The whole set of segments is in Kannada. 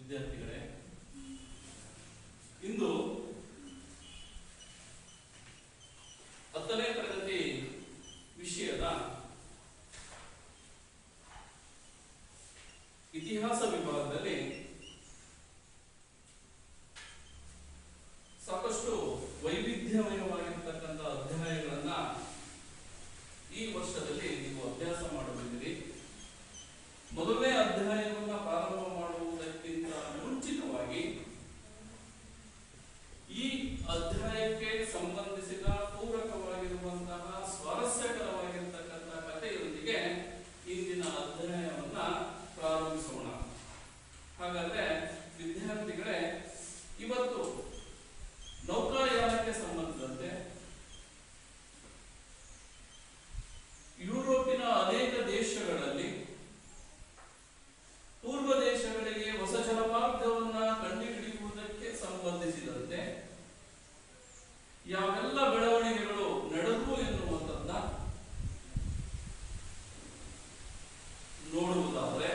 ವಿದ್ಯಾರ್ಥಿಗಳೇ, ಇಂದು 10ನೇ ತರಗತಿ ವಿಷಯದ ಇತಿಹಾಸ ವಿಭಾಗದಲ್ಲಿ ಸಾಕಷ್ಟು ವೈವಿಧ್ಯಮಯವಾಗಿರತಕ್ಕಂಥ ಅಧ್ಯಾಯಗಳನ್ನ ಈ ವರ್ಷದಲ್ಲಿ ನೀವು ಅಭ್ಯಾಸ ಮಾಡಲಿದ್ದೀರಿ. ಮೊದಲನೇ ಅಧ್ಯಾಯವನ್ನು ಪ್ರಾರಂಭ ಮಾಡುವುದಕ್ಕಿಂತ ಮುಂಚಿತವಾಗಿ ಈ ಅಧ್ಯಾಯಕ್ಕೆ ಸಂಬಂಧಿಸಿದ ಪೂರಕವಾಗಿರುವಂತಹ ಸ್ವಾರಸ್ಯಕರವಾಗಿರತಕ್ಕಂತಹ ಕಥೆಯೊಂದಿಗೆ ಇಂದಿನ ಅಧ್ಯಾಯವನ್ನ ಪ್ರಾರಂಭಿಸೋಣ. ಹಾಗಾದ್ರೆ ವಿದ್ಯಾರ್ಥಿಗಳೇ, ಇವತ್ತು ನೌಕಾಯಾನಕ್ಕೆ ಸಂಬಂಧಿಸಿದಂತೆ ಯುರೋಪಿನ ಅನೇಕ ದೇಶಗಳಲ್ಲಿ ಪೂರ್ವ ದೇಶಗಳಿಗೆ ಹೊಸ ಜಲಮಾರ್ಗವನ್ನ ಕಂಡುಹಿಡಿಯುವುದಕ್ಕೆ ಸಂಬಂಧಿಸಿದಂತೆ ಯಾವೆಲ್ಲ ಬೆಳವಣಿಗೆಗಳು ನಡೆದವು ಎನ್ನುವಂಥದ್ದನ್ನ ನೋಡುವುದಾದರೆ,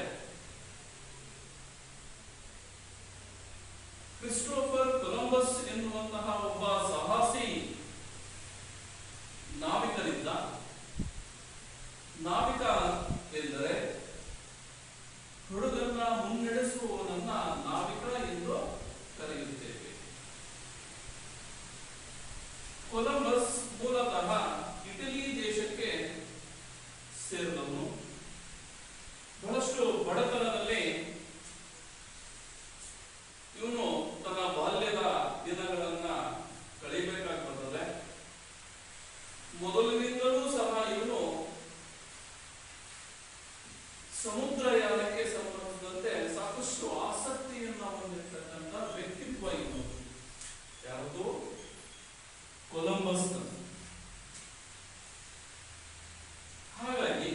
ಕ್ರಿಸ್ಟೋಫರ್ ಕೊಲಂಬಸ್ ಎನ್ನುವಂತಹ ಒಬ್ಬ ಸಾಹಸಿ ನಾವಿಕನಿದ್ದ. ನಾವಿಕ ಎಂದರೆ ಹಡಗನ್ನ ಮುನ್ನಡೆಸುವವನನ್ನ ನಾವಿಕ ಎಂದು ಕರೆಯುತ್ತೇವೆ. ಕೊಲಂಬಸ್ ಮೂಲತಃ ಇಟಲಿ ದೇಶಕ್ಕೆ ಸೇರಿದವನು. ಬಹಳಷ್ಟು ಬಡತನದಲ್ಲಿ ಇವನು ತನ್ನ ಬಾಲ್ಯದ ದಿನಗಳನ್ನ ಕಳೆಯಬೇಕಾಗಿ ಬರ್ತದೆ. ಮೊದಲಿನಿಂದಲೂ ಸಹ ಇವನು ಸಮುದ್ರಯಾನಕ್ಕೆ ಸಂಬಂಧಿಸಿದಂತೆ ಸಾಕಷ್ಟು ಆಸಕ್ತಿಯನ್ನ ಹೊಂದಿರತಕ್ಕಂಥ ವ್ಯಕ್ತಿತ್ವ ಇವನು. ಯಾವುದು? ಕೊಲಂಬಸ್. ಹಾಗಾಗಿ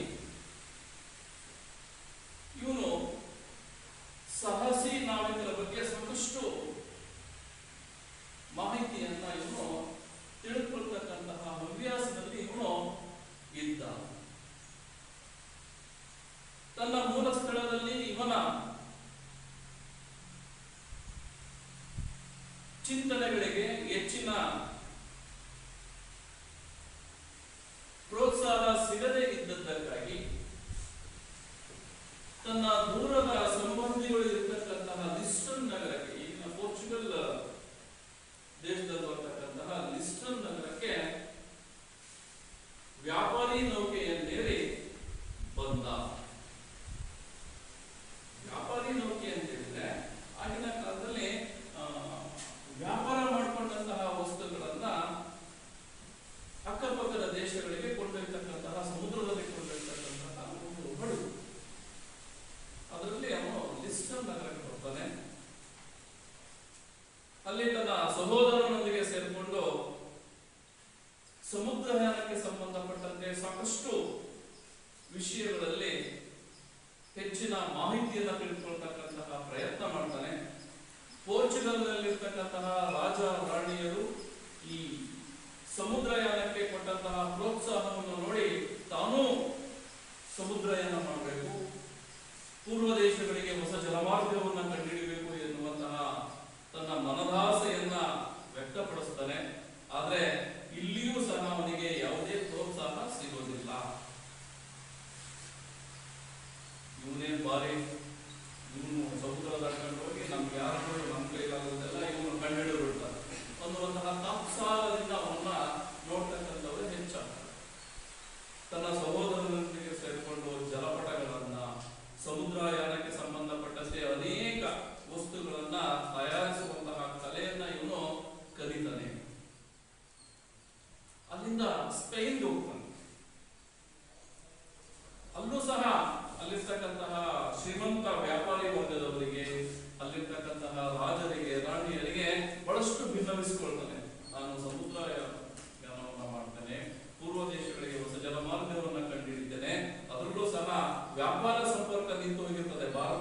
ಇವನು ಸಾಹಸಿ ನಾವಿಕರ ಬಗ್ಗೆ ಸಾಕಷ್ಟು ಮಾಹಿತಿಯನ್ನ ಇವನು ತಿಳಿದುಕೊಳ್ತಕ್ಕಂತಹ ಹವ್ಯಾಸದಲ್ಲಿ ಇವನು ಇದ್ದ. ತನ್ನ ಮೂಲ ಸ್ಥಳದಲ್ಲಿ ಇವನ ಚಿಂತನೆಗಳಿಗೆ ಹೆಚ್ಚಿನ ಪ್ರೋತ್ಸಾಹ ಸಿಗದೇ ಇದ್ದದ್ದಕ್ಕಾಗಿ ತನ್ನ ದೂರದ ಸಂಬಂಧಿಗಳು ಇರತಕ್ಕಂತಹ ಲಿಸ್ಟನ್ ನಗರಕ್ಕೆ, ಈಗಿನ ಪೋರ್ಚುಗಲ್ ದೇಶದಲ್ಲಿ ಬರ್ತಕ್ಕಂತಹ ಲಿಸ್ಟನ್ ನಗರಕ್ಕೆ ವ್ಯಾಪಾರಿ ನೌಕೆಯನ್ನೇರಿ ಬಂದ. ವ್ಯಾಪಾರಿ ನೌಕೆ ಅಂತ ಹೇಳಿದ್ರೆ ಆಗಿನ ಕಾಲದಲ್ಲಿ ವ್ಯಾಪಾರ ಮಾಡಿಕೊಂಡಂತಹ ವಸ್ತುಗಳನ್ನ ಅಕ್ಕಪಕ್ಕದ ದೇಶಗಳಿಗೆ ಕೊಂಡೊಯ್ತಕ್ಕಂತಹ, ಸಮುದ್ರದಲ್ಲಿ ಕೊಂಡೊಯ್ತಕ್ಕಂತಹ ಒಂದು ಹಡಗು. ಅದರಲ್ಲಿ ಅವನು ಲಿಸ್ಟನ್ ನಗರಕ್ಕೆ ಬರ್ತಾನೆ. ಅಲ್ಲಿ ತನ್ನ ಸಹೋದರನೊಂದಿಗೆ ಸೇರಿಕೊಂಡು ಸಮುದ್ರಯಾನಕ್ಕೆ ಸಂಬಂಧಪಟ್ಟಂತೆ ಸಾಕಷ್ಟು ವಿಷಯಗಳಲ್ಲಿ ಹೆಚ್ಚಿನ ಮಾಹಿತಿಯನ್ನು ತಿಳಿದುಕೊಳ್ತಕ್ಕಂತಹ ಪ್ರಯತ್ನ ಮಾಡ್ತಾನೆ. ಪೋರ್ಚುಗಲ್ನಲ್ಲಿರ್ತಕ್ಕಂತಹ ರಾಜ ರಾಣಿಯರು ಈ ಸಮುದ್ರಯಾನಕ್ಕೆ ಕೊಟ್ಟಂತಹ ಪ್ರೋತ್ಸಾಹವನ್ನು ನೋಡಿ ತಾನೂ ಸಮುದ್ರಯಾನ ಮಾಡಬೇಕು, ಪೂರ್ವ ದೇಶಗಳಿಗೆ ಹೊಸ ಜಲಮಾರ್ಗವನ್ನು ಕಂಡುಹಿಡಿಯಬೇಕು ಎನ್ನುವಂತಹ ತನ್ನ ಮನದಾಸೆಯನ್ನ ವ್ಯಕ್ತಪಡಿಸ್ತಾನೆ. ಆದ್ರೆ ಇಲ್ಲಿಯೂ ಸಹ ಅವನಿಗೆ ಯಾವುದೇ ಪ್ರೋತ್ಸಾಹ ಸಿಗೋದಿಲ್ಲ. ಇವನೇ ಬಾರಿ, ಇವನು ಸಮುದ್ರ ದಾಟ್ಕೊಂಡು ಹೋಗಿ ನಮ್ಗೆ ಯಾರು ನಮ್ಮ ಕೈಗಾಗೋದೆಲ್ಲ ಇವನು ಕಂಡುಹಿಡಿದು ಬಿಡ್ತಾರೆ ಅನ್ನುವಂತಹ ತಾತ್ಸಾರದಿಂದ ಅವನ್ನ ನೋಡ್ತಕ್ಕಂಥವ್ರು ಹೆಚ್ಚಾಗ್ತಾರೆ. ತನ್ನ ಸಹೋದರನೊಂದಿಗೆ ಸೇರಿಕೊಂಡು ಜಲಪಟಗಳನ್ನ, ಸಮುದ್ರಯಾನಕ್ಕೆ ಸಂಬಂಧಪಟ್ಟಂತೆ ಅನೇಕ ವಸ್ತುಗಳನ್ನ ತಯಾರಿಸುವಂತಹ ಕಲೆಯನ್ನ ಇವನು ಕಲಿತಾನೆ. ಅಲ್ಲಿಂದ ಸ್ಪೇನ್ಗೆ ಹೋಗ್ತಾನೆ. ಅಲ್ಲೂ ಸಹ ಅಲ್ಲಿರ್ತಕ್ಕಂತಹ ಶ್ರೀಮಂತ ವ್ಯಾಪಾರಿ ವರ್ಗದವರಿಗೆ, ಅಲ್ಲಿರ್ತಕ್ಕಂತಹ ರಾಜರಿಗೆ, ರಾಣಿಯರಿಗೆ ಬಹಳಷ್ಟು ಭಿನ್ನವಿಸಿಕೊಳ್ತಾನೆ. ನಾನು ಸಮುದ್ರಯಾನವನ್ನ ಮಾಡ್ತೇನೆ, ಪೂರ್ವ ದೇಶಗಳಿಗೆ ಹೊಸ ಜಲಮಾರ್ಗವನ್ನ ಕಂಡುಹಿಡಿದ್ದೇನೆ. ಅದರಲ್ಲೂ ಸಹ ವ್ಯಾಪಾರ ಸಂಪರ್ಕ ನಿಂತು ಹೋಗಿರ್ತದೆ. ಭಾರತ